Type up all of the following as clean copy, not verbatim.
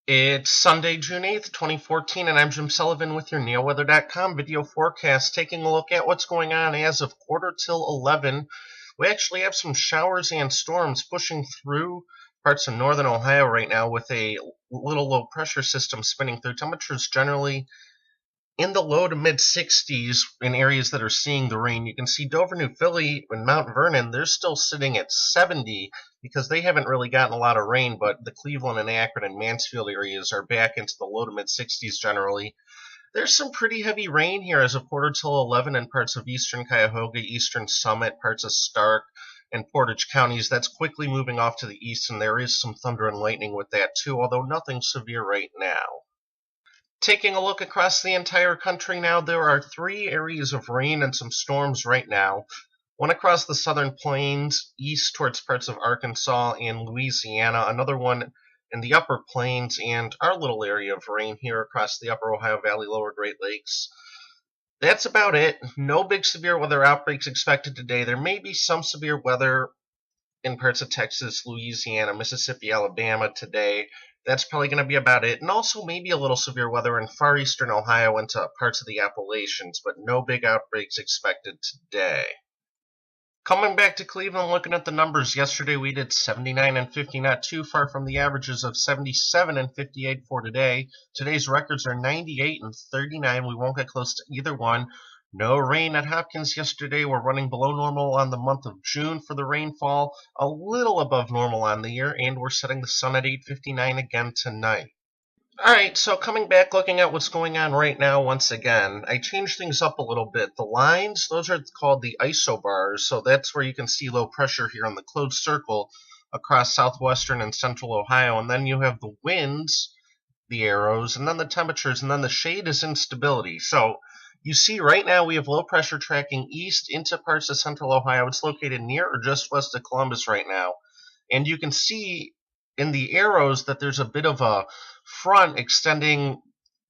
It's Sunday, June 8th, 2014, and I'm Jim Sullivan with your NeoWeather.com video forecast, taking a look at what's going on as of quarter till 11. We actually have some showers and storms pushing through parts of northern Ohio right now with a little low pressure system spinning through. Temperatures generally in the low to mid 60s in areas that are seeing the rain. You can see Dover, New Philly, and Mount Vernon, they're still sitting at 70 because they haven't really gotten a lot of rain, but the Cleveland and Akron and Mansfield areas are back into the low to mid 60s generally. There's some pretty heavy rain here as of quarter till 11 in parts of eastern Cuyahoga, eastern Summit, parts of Stark, and Portage counties. That's quickly moving off to the east, and there is some thunder and lightning with that too, although nothing severe right now. Taking a look across the entire country now, there are 3 areas of rain and some storms right now. One across the southern plains, east towards parts of Arkansas and Louisiana. Another one in the upper plains and our little area of rain here across the upper Ohio Valley, lower Great Lakes. That's about it. No big severe weather outbreaks expected today. There may be some severe weather in parts of Texas, Louisiana, Mississippi, Alabama today. That's probably going to be about it. And also maybe a little severe weather in far eastern Ohio into parts of the Appalachians, but no big outbreaks expected today. Coming back to Cleveland, looking at the numbers, yesterday we did 79 and 50, not too far from the averages of 77 and 58 for today. Today's records are 98 and 39. We won't get close to either one. No rain at Hopkins yesterday. We're running below normal on the month of June for the rainfall, a little above normal on the year, and we're setting the sun at 8:59 again tonight. Alright, so coming back, looking at what's going on right now once again, I changed things up a little bit. The lines, those are called the isobars, so that's where you can see low pressure here on the closed circle across southwestern and central Ohio, and then you have the winds, the arrows, and then the temperatures, and then the shade is instability. So you see right now we have low pressure tracking east into parts of central Ohio. It's located near or just west of Columbus right now. And you can see in the arrows that there's a bit of a front extending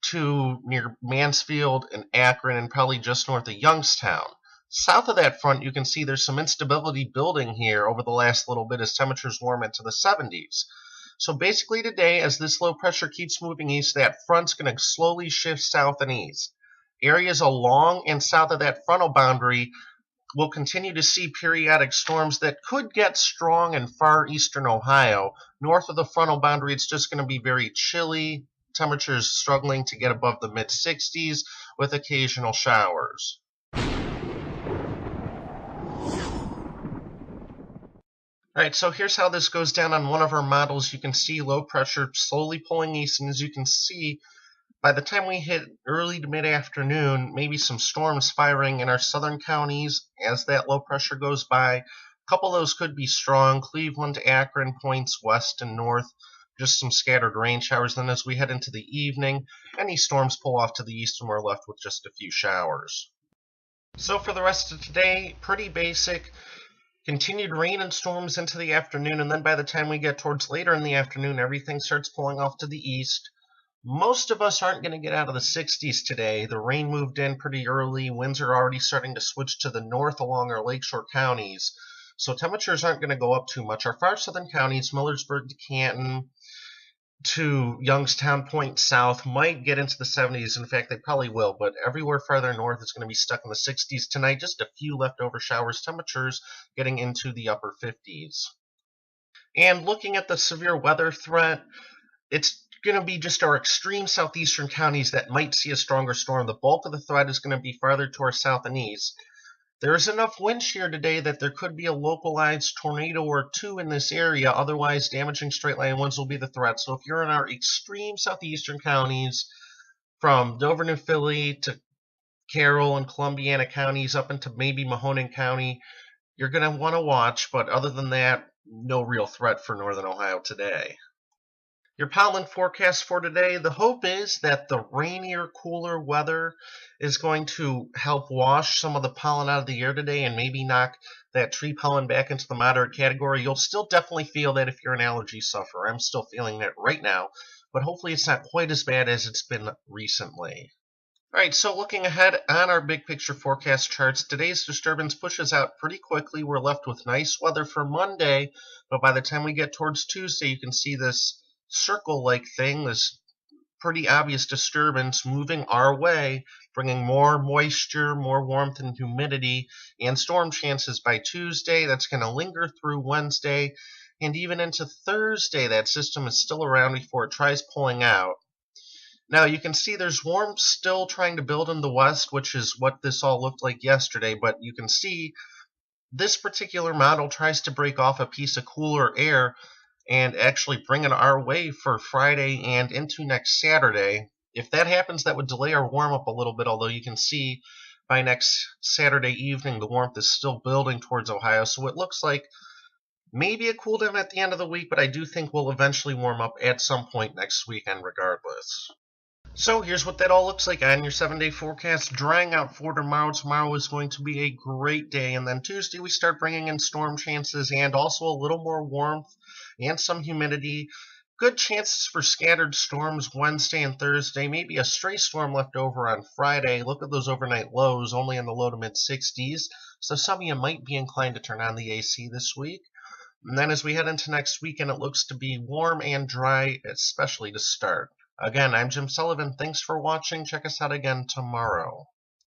to near Mansfield and Akron and probably just north of Youngstown. South of that front, you can see there's some instability building here over the last little bit as temperatures warm into the 70s. So basically today, as this low pressure keeps moving east, that front's going to slowly shift south and east. Areas along and south of that frontal boundary will continue to see periodic storms that could get strong in far eastern Ohio. North of the frontal boundary, it's just going to be very chilly. Temperatures struggling to get above the mid-60s with occasional showers. Alright, so here's how this goes down on one of our models. You can see low pressure slowly pulling east, and as you can see, by the time we hit early to mid-afternoon, maybe some storms firing in our southern counties as that low pressure goes by. A couple of those could be strong. Cleveland, Akron, points west and north, just some scattered rain showers. Then as we head into the evening, any storms pull off to the east and we're left with just a few showers. So for the rest of today, pretty basic. Continued rain and storms into the afternoon, and then by the time we get towards later in the afternoon, everything starts pulling off to the east. Most of us aren't going to get out of the 60s today. The rain moved in pretty early. Winds are already starting to switch to the north along our lakeshore counties. So temperatures aren't going to go up too much. Our far southern counties, Millersburg to Canton to Youngstown Point south, might get into the 70s. In fact, they probably will. But everywhere farther north is going to be stuck in the 60s tonight. Just a few leftover showers. Temperatures getting into the upper 50s. And looking at the severe weather threat, it's going to be just our extreme southeastern counties that might see a stronger storm. The bulk of the threat is going to be farther to our south and east. There's enough wind shear today that there could be a localized tornado or two in this area. Otherwise, damaging straight-line winds will be the threat. So if you're in our extreme southeastern counties, from Dover, New Philly to Carroll and Columbiana counties up into maybe Mahoning County, you're going to want to watch. But other than that, no real threat for northern Ohio today. Your pollen forecast for today, the hope is that the rainier, cooler weather is going to help wash some of the pollen out of the air today and maybe knock that tree pollen back into the moderate category. You'll still definitely feel that if you're an allergy sufferer. I'm still feeling that right now, but hopefully it's not quite as bad as it's been recently. All right, so looking ahead on our big picture forecast charts, today's disturbance pushes out pretty quickly. We're left with nice weather for Monday, but by the time we get towards Tuesday, you can see this circle-like thing, this pretty obvious disturbance moving our way, bringing more moisture, more warmth and humidity, and storm chances by Tuesday. That's going to linger through Wednesday, and even into Thursday. That system is still around before it tries pulling out. Now you can see there's warmth still trying to build in the west, which is what this all looked like yesterday, but you can see this particular model tries to break off a piece of cooler air and actually bring it our way for Friday and into next Saturday. If that happens, that would delay our warm-up a little bit, although you can see by next Saturday evening the warmth is still building towards Ohio, so it looks like maybe a cool down at the end of the week, but I do think we'll eventually warm up at some point next weekend regardless. So here's what that all looks like on your 7-day forecast. Drying out for tomorrow. Tomorrow is going to be a great day. And then Tuesday we start bringing in storm chances and also a little more warmth and some humidity. Good chances for scattered storms Wednesday and Thursday. Maybe a stray storm left over on Friday. Look at those overnight lows, only in the low to mid 60s. So some of you might be inclined to turn on the AC this week. And then as we head into next weekend, it looks to be warm and dry, especially to start. Again, I'm Jim Sullivan. Thanks for watching. Check us out again tomorrow.